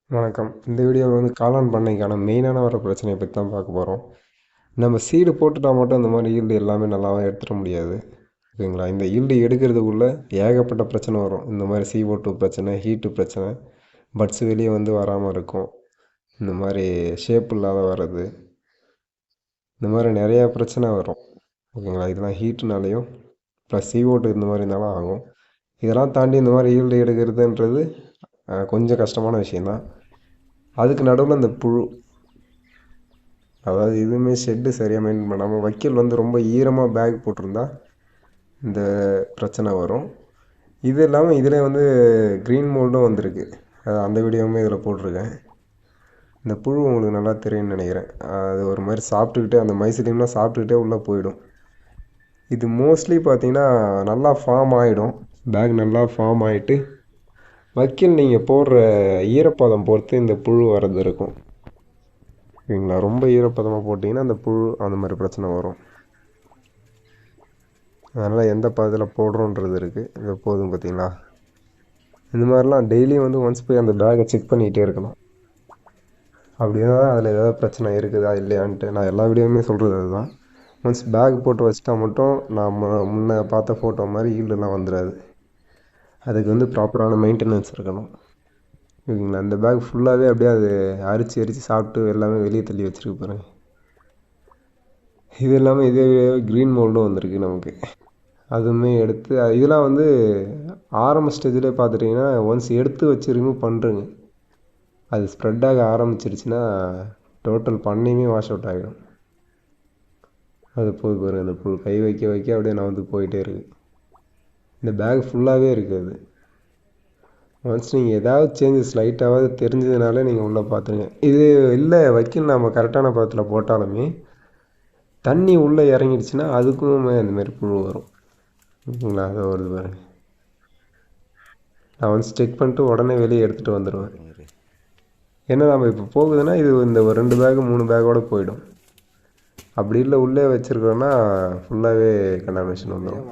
வணக்கம். இந்த வீடியோவில் காளான் பண்ணைக்கான மெயினான வர பிரச்சனையை பற்றி தான் பார்க்க போகிறோம். நம்ம சீடு போட்டுட்டா மட்டும் இந்த மாதிரி ஈல்டு எல்லாமே நல்லாவே எடுத்துட முடியாது. ஓகேங்களா? இந்த ஈல்டு எடுக்கிறதுக்குள்ளே ஏகப்பட்ட பிரச்சனை வரும். இந்த மாதிரி CO2 பிரச்சனை, ஹீட்டு பிரச்சனை, பட்ஸ் வெளியே வராமல் இருக்கும். இந்த மாதிரி ஷேப் இல்லாத வர்றது, இந்த மாதிரி நிறையா பிரச்சனை வரும். ஓகேங்களா? இதெல்லாம் ஹீட்டுனாலேயும் ப்ளஸ் CO2 இந்த மாதிரி இருந்தாலும் ஆகும். இதெல்லாம் தாண்டி இந்த மாதிரி ஈல்டு எடுக்கிறதுன்றது கொஞ்சம் கஷ்டமான விஷயந்தான். அதுக்கு நடுவில் இந்த புழு, அதாவது இதுவுமே ஷெட்டு சரியாக மெயின்டைன் பண்ணாமல் வைக்கல் ரொம்ப ஈரமாக பேக் போட்டிருந்தா இந்த பிரச்சனை வரும். இது இல்லாமல் இதில் க்ரீன் மோல்டும் வந்திருக்கு. அந்த வீடியோவுமே இதில் போட்டிருக்கேன். இந்த புழு உங்களுக்கு நல்லா தெரியும்னு நினைக்கிறேன். அது ஒரு மாதிரி சாப்பிட்டுக்கிட்டே அந்த மைசிலியம்லாம் சாப்பிட்டுக்கிட்டே உள்ளே போயிடும். இது மோஸ்ட்லி பார்த்திங்கன்னா நல்லா ஃபார்ம் ஆகிடும். பேக் நல்லா ஃபார்ம் ஆகிட்டு வைக்கல் நீங்கள் போடுற ஈரப்பதம் பொறுத்து இந்த புழு வர்றது இருக்கும். ஓகேங்களா? ரொம்ப ஈரப்பதமாக போட்டிங்கன்னா அந்த புழு அந்த மாதிரி பிரச்சனை வரும். அதனால் எந்த பதத்தில் போடுறோன்றது இருக்குது. இது போதும் பார்த்தீங்களா? இந்த மாதிரிலாம் டெய்லியும் ஒன்ஸ் போய் அந்த பேக்கை செக் பண்ணிக்கிட்டே இருக்கணும். அப்படின்னா தான் அதில் ஏதாவது பிரச்சனை இருக்குதா இல்லையான்ட்டு. நான் எல்லா வீடியோவுமே சொல்கிறது அதுதான். ஒன்ஸ் பேக் போட்டு வச்சிட்டா மட்டும் நான் முன்ன பார்த்த ஃபோட்டோ மாதிரி ஈல்டெல்லாம் வந்துடாது. அதுக்கு ப்ராப்பரான மெயின்டெனன்ஸ் இருக்கணும். ஓகேங்களா? இந்த பேக் ஃபுல்லாகவே அப்படியே அது அரிச்சு சாப்பிட்டு எல்லாமே வெளியே தள்ளி வச்சுருக்கு பாருங்கள். இது இல்லாமல் இதே க்ரீன் மோல்டும் வந்திருக்கு நமக்கு. அதுவுமே எடுத்து இதெல்லாம் ஆரம்ப ஸ்டேஜ்லேயே பார்த்துட்டிங்கன்னா ஒன்ஸ் எடுத்து வச்சு ரிமூவ் பண்ணுறேங்க, அது ஸ்ப்ரெட் ஆக ஆரம்பிச்சிருச்சுன்னா டோட்டல் பண்ணையுமே வாஷ் அவுட் ஆகிடும். அது போய் பாருங்கள், அந்த புல் கை வைக்க வைக்க அப்படியே நான் போயிட்டே இருக்குது. இந்த பேக் ஃபுல்லாகவே இருக்குது. ஒன்ஸ் நீங்கள் ஏதாவது சேஞ்சஸ் லைட்டாவது தெரிஞ்சதுனாலே நீங்கள் உள்ளே பார்த்துருங்க. இது இல்லை வைக்கல் நம்ம கரெக்டான பதத்தில் போட்டாலுமே தண்ணி உள்ளே இறங்கிடுச்சுன்னா அதுக்குமே அந்தமாரி புழு வரும். ஓகேங்களா? அதை வருது பாருங்கள். நான் செக் பண்ணிட்டு உடனே வெளியே எடுத்துகிட்டு வந்துடுவேன். ஏன்னா நம்ம இப்போ போகுதுன்னா இது இந்த ஒரு 2 பேக் 3 பேக்கோடு போயிடும். அப்படி இல்லை உள்ளே வச்சுருக்கோன்னா ஃபுல்லாகவே கண்டாமினேஷன் வந்துடும்.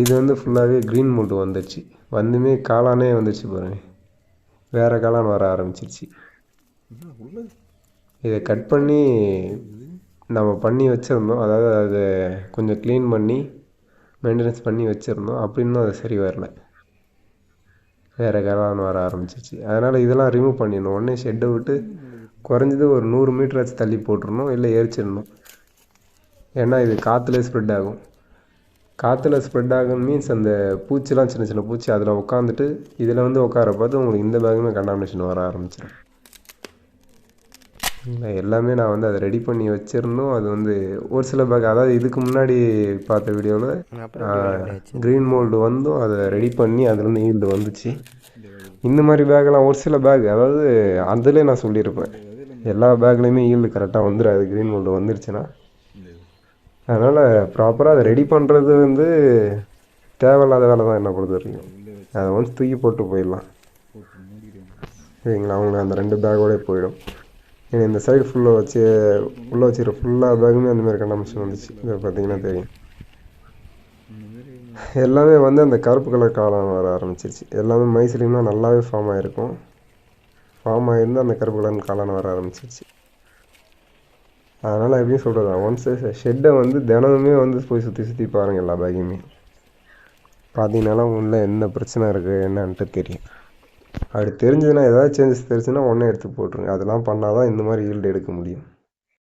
இது ஃபுல்லாகவே க்ரீன் மோல்டு வந்துடுச்சு. காளானே வந்துடுச்சு பாருங்கள். வேறு காளான் வர ஆரம்பிச்சிருச்சு. இதை கட் பண்ணி நம்ம பண்ணி வச்சுருந்தோம். அதாவது அதை கொஞ்சம் க்ளீன் பண்ணி மெயின்டெனன்ஸ் பண்ணி வச்சுருந்தோம். அப்படின்னும் அது சரி வரல, வேறு காளான் வர ஆரம்பிச்சிச்சு. அதனால் இதெல்லாம் ரிமூவ் பண்ணிடணும். உடனே ஷெட்டை விட்டு குறைஞ்சது ஒரு 100 மீட்டராச்சும் தள்ளி போட்டுடணும், இல்லை எரிச்சிடணும். ஏன்னா இது காற்றுலேயே ஸ்ப்ரெட் ஆகும். காற்றுல ஸ்ப்ரெட் ஆகும் மீன்ஸ் அந்த பூச்சிலாம் சின்ன சின்ன பூச்சி அதில் உட்காந்துட்டு இதில் உட்கார பார்த்து உங்களுக்கு இந்த பேக்குமே கண்டாமினேஷன் வர ஆரம்பிச்சிடும். எல்லாமே நான் அதை ரெடி பண்ணி வச்சுருந்தோம். அது ஒரு சில பேக், அதாவது இதுக்கு முன்னாடி பார்த்த வீடியோவில் க்ரீன் மோல்டு அதை ரெடி பண்ணி அதுலேருந்து ஈல்டு வந்துச்சு. இந்த மாதிரி பேக்கெல்லாம் ஒரு சில பேக், அதாவது அதிலே நான் சொல்லியிருப்பேன் எல்லா பேக்லேயுமே ஈல்டு கரெக்டாக வந்துடாது க்ரீன் மோல்டு வந்துருச்சுன்னா. அதனால் ப்ராப்பராக அதை ரெடி பண்ணுறது தேவையில்லாத வேலை தான் என்ன பொறுத்த வரைக்கும். அதை தூக்கி போட்டு போயிடலாம். சரிங்களா? அவங்க அந்த 2 பேக்கோடே போயிடும். ஏன்னா இந்த சைடு ஃபுல்லாக உள்ளே வச்சுக்கிற ஃபுல்லாக பேக்குமே அந்தமாதிரி கண்டாமினேஷன் வந்துச்சு. இதை பார்த்தீங்கன்னா தெரியும். எல்லாமே அந்த கருப்பு கலர் காளான் வர ஆரம்பிச்சிருச்சு. எல்லாமே மைசிலியம்லாம் நல்லாவே ஃபார்ம் ஆகிருக்கும். ஃபார்ம் ஆகிருந்து அந்த கருப்பு கலர் காளான் வர ஆரம்பிச்சிருச்சு. அதனால் எப்படியும் சொல்கிறது, ஒன்ஸ் ஷெட்டை தினமுமே போய் சுற்றி பாருங்கள். எல்லா பேக்கையுமே பார்த்தீங்கன்னாலும் உள்ளே என்ன பிரச்சனை இருக்குது என்னன்ட்டு தெரியும். அப்படி தெரிஞ்சதுன்னா ஏதாவது சேஞ்சஸ் தெரிஞ்சுன்னா உடனே எடுத்து போட்டுருங்க. அதெல்லாம் பண்ணால் தான் இந்த மாதிரி ஈல்டு எடுக்க முடியும்.